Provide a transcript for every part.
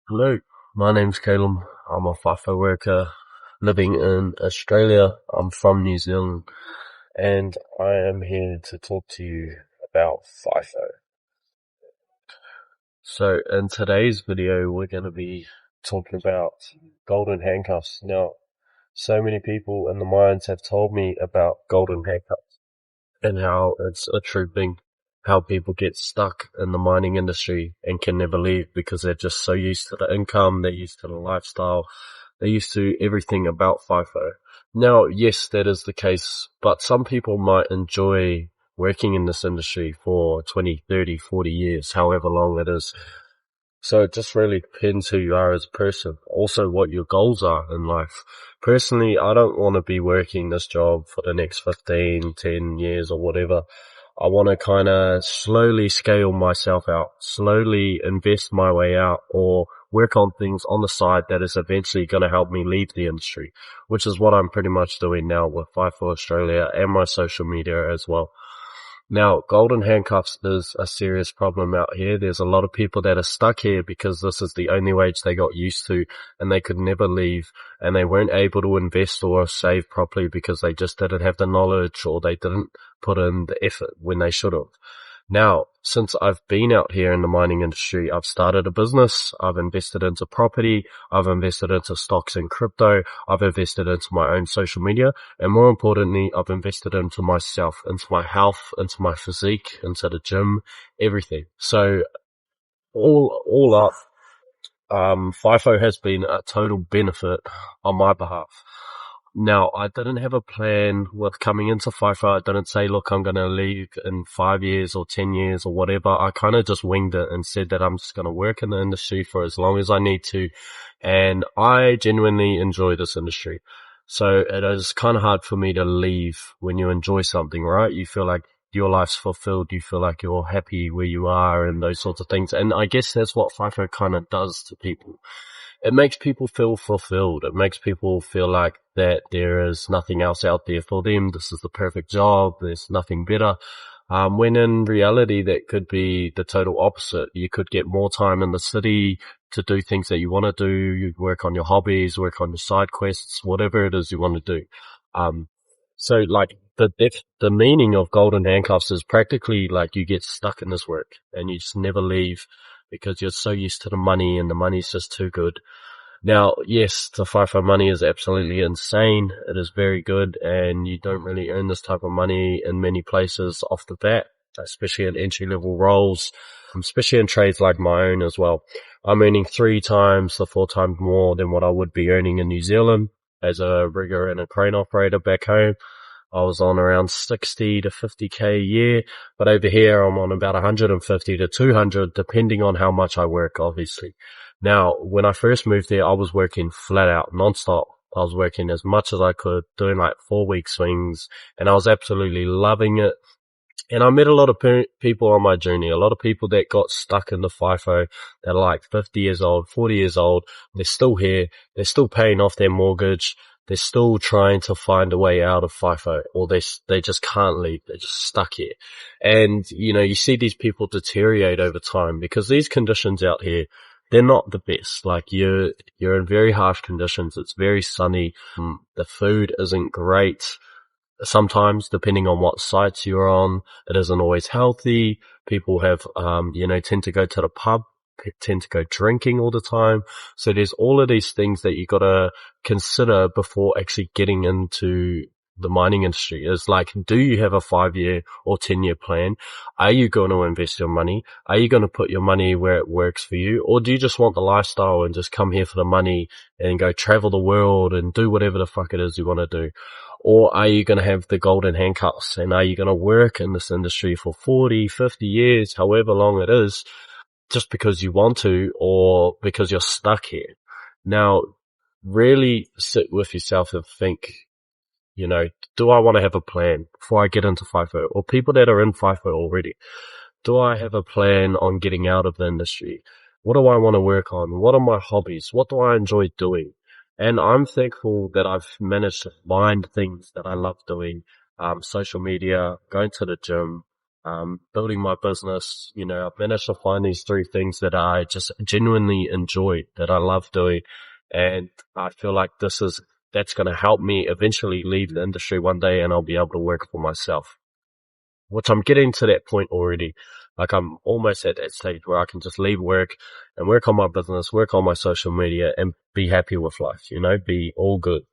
Hello, my name's Caleb. I'm a FIFO worker living in Australia. I'm from New Zealand and I am here to talk to you about FIFO. So in today's video, we're going to be talking about golden handcuffs. Now, so many people in the mines have told me about golden handcuffs and how it's a true thing. How people get stuck in the mining industry and can never leave because they're just so used to the income, they're used to the lifestyle, they're used to everything about FIFO. Now, yes, that is the case, but some people might enjoy working in this industry for 20, 30, 40 years, however long it is. So it just really depends who you are as a person. Also what your goals are in life. Personally, I don't want to be working this job for the next 15, 10 years or whatever. I want to kind of slowly scale myself out, slowly invest my way out or work on things on the side that is eventually going to help me leave the industry, which is what I'm pretty much doing now with FIFO Australia and my social media as well. Now, golden handcuffs is a serious problem out here. There's a lot of people that are stuck here because this is the only wage they got used to and they could never leave and they weren't able to invest or save properly because they just didn't have the knowledge or they didn't put in the effort when they should have. Now, since I've been out here in the mining industry, I've started a business, I've invested into property, I've invested into stocks and crypto, I've invested into my own social media, and more importantly, I've invested into myself, into my health, into my physique, into the gym, everything. So all up, FIFO has been a total benefit on my behalf. Now, I didn't have a plan with coming into FIFO. I didn't say, look, I'm going to leave in 5 years or 10 years or whatever. I kind of just winged it and said that I'm just going to work in the industry for as long as I need to. And I genuinely enjoy this industry. So it is kind of hard for me to leave when you enjoy something, right? You feel like your life's fulfilled. You feel like you're happy where you are and those sorts of things. And I guess that's what FIFO kind of does to people. It makes people feel fulfilled. It makes people feel like that there is nothing else out there for them. This is the perfect job. There's nothing better. When in reality, that could be the total opposite. You could get more time in the city to do things that you want to do. You work on your hobbies, work on your side quests, whatever it is you want to do. So like the meaning of golden handcuffs is practically like you get stuck in this work and you just never leave because you're so used to the money and the money's just too good. Now, yes, the FIFO money is absolutely insane. It is very good and you don't really earn this type of money in many places off the bat, especially in entry level roles, especially in trades like my own as well. I'm earning 3 times to 4 times more than what I would be earning in New Zealand as a rigger and a crane operator back home. I was on around 60 to 50k a year, but over here I'm on about 150 to 200 depending on how much I work, obviously. Now, when I first moved there, I was working flat out, non-stop. I was working as much as I could, doing like 4-week swings, and I was absolutely loving it. And I met a lot of people on my journey, a lot of people that got stuck in the FIFO that are like 50 years old, 40 years old. They're still here. They're still paying off their mortgage. They're still trying to find a way out of FIFO, or they just can't leave. They're just stuck here. And, you know, you see these people deteriorate over time because these conditions out here, they're not the best. Like you're in very harsh conditions. It's very sunny. The food isn't great. Sometimes, depending on what sites you're on, it isn't always healthy. People have, tend to go to the pub, tend to go drinking all the time. So there's all of these things that you gotta consider before actually getting into the mining industry. Is like, do you have a 5-year or 10-year plan? Are you going to invest your money? Are you going to put your money where it works for you? Or do you just want the lifestyle and just come here for the money and go travel the world and do whatever the fuck it is you want to do? Or are you going to have the golden handcuffs and are you going to work in this industry for 40, 50 years, however long it is, just because you want to or because you're stuck here? Now, really sit with yourself and think, do I want to have a plan before I get into FIFO? Or people that are in FIFO already, do I have a plan on getting out of the industry? What do I want to work on? What are my hobbies? What do I enjoy doing? And I'm thankful that I've managed to find things that I love doing. Social media, going to the gym, building my business. You know, I've managed to find these three things that I just genuinely enjoy, that I love doing. And I feel like that's going to help me eventually leave the industry one day and I'll be able to work for myself, which I'm getting to that point already. Like I'm almost at that stage where I can just leave work and work on my business, work on my social media and be happy with life, you know, be all good.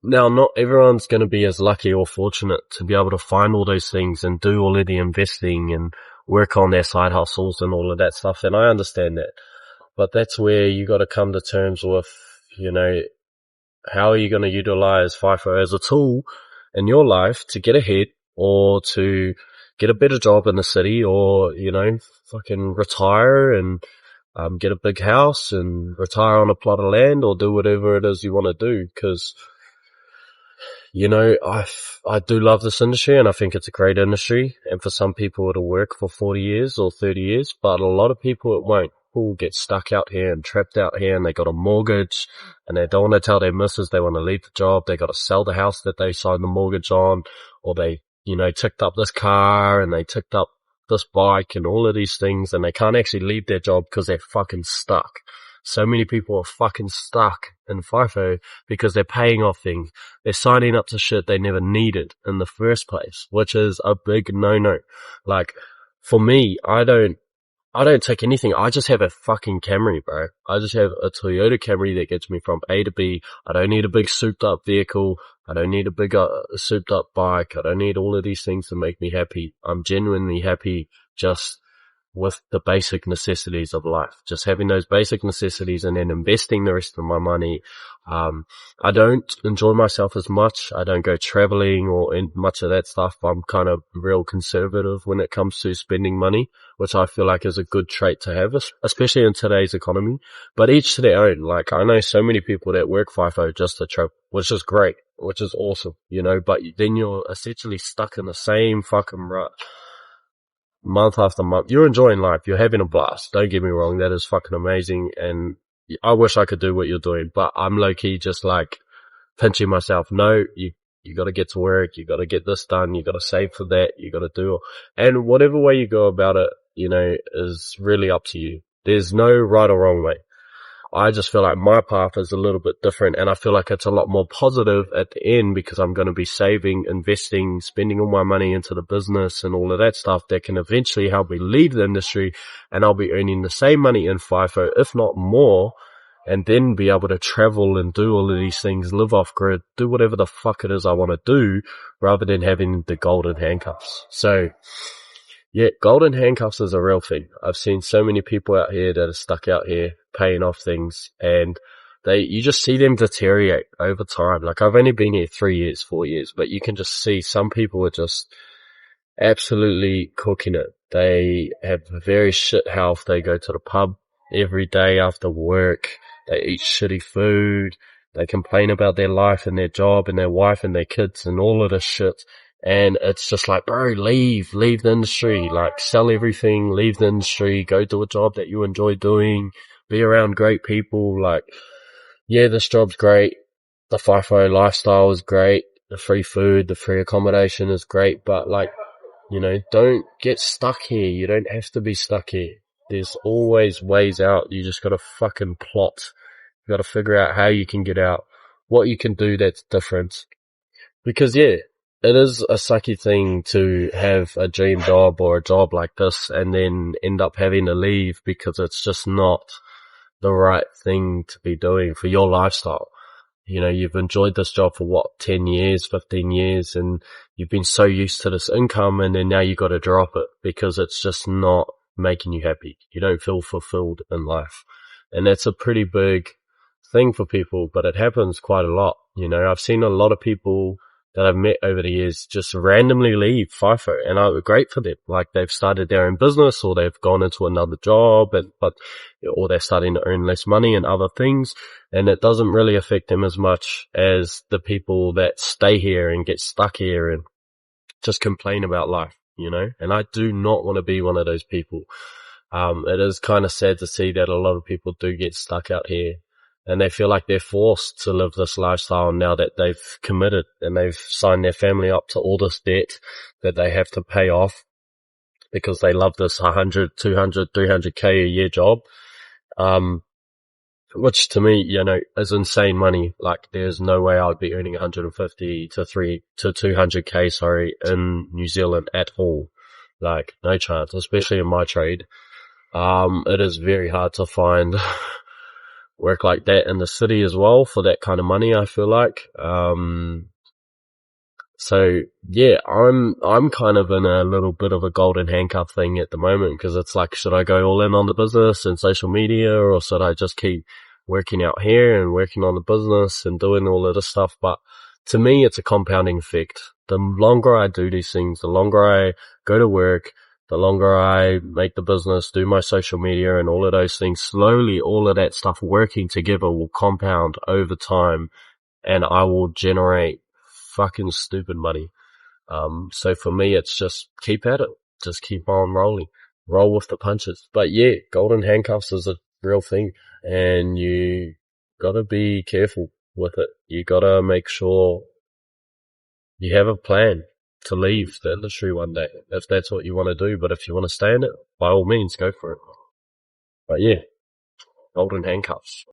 Now, not everyone's going to be as lucky or fortunate to be able to find all those things and do all of the investing and work on their side hustles and all of that stuff. And I understand that, but that's where you got to come to terms with, you know, how are you going to utilize FIFO as a tool in your life to get ahead or to get a better job in the city or, you know, fucking retire and get a big house and retire on a plot of land or do whatever it is you want to do. Cause, you know, I do love this industry and I think it's a great industry. And for some people it'll work for 40 years or 30 years, but a lot of people it won't. People get stuck out here and trapped out here and they got a mortgage and they don't want to tell their missus they want to leave the job. They got to sell the house that they signed the mortgage on, or they, you know, ticked up this car and they ticked up this bike and all of these things and they can't actually leave their job because they're fucking stuck. So many people are fucking stuck in FIFO because they're paying off things. They're signing up to shit they never needed in the first place, which is a big no-no. Like, for me, I don't take anything. I just have a fucking Camry, bro. I just have a Toyota Camry that gets me from A to B. I don't need a big souped up vehicle. I don't need a big souped up bike. I don't need all of these things to make me happy. I'm genuinely happy just with the basic necessities of life, just having those basic necessities and then investing the rest of my money. I don't enjoy myself as much. I don't go traveling or in much of that stuff. I'm kind of real conservative when it comes to spending money, which I feel like is a good trait to have, especially in today's economy. But each to their own. Like I know so many people that work FIFO just to travel, which is great, which is awesome, you know, but then you're essentially stuck in the same fucking rut month after month. You're enjoying life. You're having a blast. Don't get me wrong. That is fucking amazing. And I wish I could do what you're doing, but I'm low key just like pinching myself. No, you got to get to work. You got to get this done. You got to save for that. You got to do, and whatever way you go about it, you know, is really up to you. There's no right or wrong way. I just feel like my path is a little bit different and I feel like it's a lot more positive at the end because I'm going to be saving, investing, spending all my money into the business and all of that stuff that can eventually help me leave the industry and I'll be earning the same money in FIFO, if not more, and then be able to travel and do all of these things, live off grid, do whatever the fuck it is I want to do rather than having the golden handcuffs. So, yeah, golden handcuffs is a real thing. I've seen so many people out here that are stuck out here paying off things and you just see them deteriorate over time. Like I've only been here 3 years, 4 years, but you can just see some people are just absolutely cooking it. They have very shit health. They go to the pub every day after work. They eat shitty food. They complain about their life and their job and their wife and their kids and all of this shit. And it's just like, bro, leave the industry, like sell everything, leave the industry, go do a job that you enjoy doing, be around great people. Like, yeah, this job's great. The FIFO lifestyle is great. The free food, the free accommodation is great. But like, you know, don't get stuck here. You don't have to be stuck here. There's always ways out. You just gotta fucking plot. You gotta figure out how you can get out, what you can do that's different. Because yeah, it is a sucky thing to have a dream job or a job like this and then end up having to leave because it's just not the right thing to be doing for your lifestyle. You know, you've enjoyed this job for 10 years, 15 years, and you've been so used to this income and then now you got to drop it because it's just not making you happy. You don't feel fulfilled in life. And that's a pretty big thing for people, but it happens quite a lot. You know, I've seen a lot of people that I've met over the years just randomly leave FIFO and I'm great for them. Like they've started their own business or they've gone into another job or they're starting to earn less money and other things. And it doesn't really affect them as much as the people that stay here and get stuck here and just complain about life, you know? And I do not want to be one of those people. It is kind of sad to see that a lot of people do get stuck out here and they feel like they're forced to live this lifestyle now that they've committed and they've signed their family up to all this debt that they have to pay off because they love this 100, 200, 300k a year job. Which to me, is insane money. Like, there's no way I'd be earning 150 to 200k, in New Zealand at all. Like, no chance, especially in my trade. It is very hard to find work like that in the city as well for that kind of money, I feel like. So yeah, I'm kind of in a little bit of a golden handcuff thing at the moment, because it's like, should I go all in on the business and social media, or should I just keep working out here and working on the business and doing all of this stuff? But to me, it's a compounding effect. The longer I do these things, the longer I go to work, the longer I make the business, do my social media and all of those things, slowly all of that stuff working together will compound over time, and I will generate fucking stupid money. So for me, it's just keep at it. Just keep on rolling. Roll with the punches. But yeah, golden handcuffs is a real thing, and you gotta be careful with it. You gotta make sure you have a plan to leave the industry one day, if that's what you want to do. But if you want to stay in it, by all means, go for it. But yeah, golden handcuffs.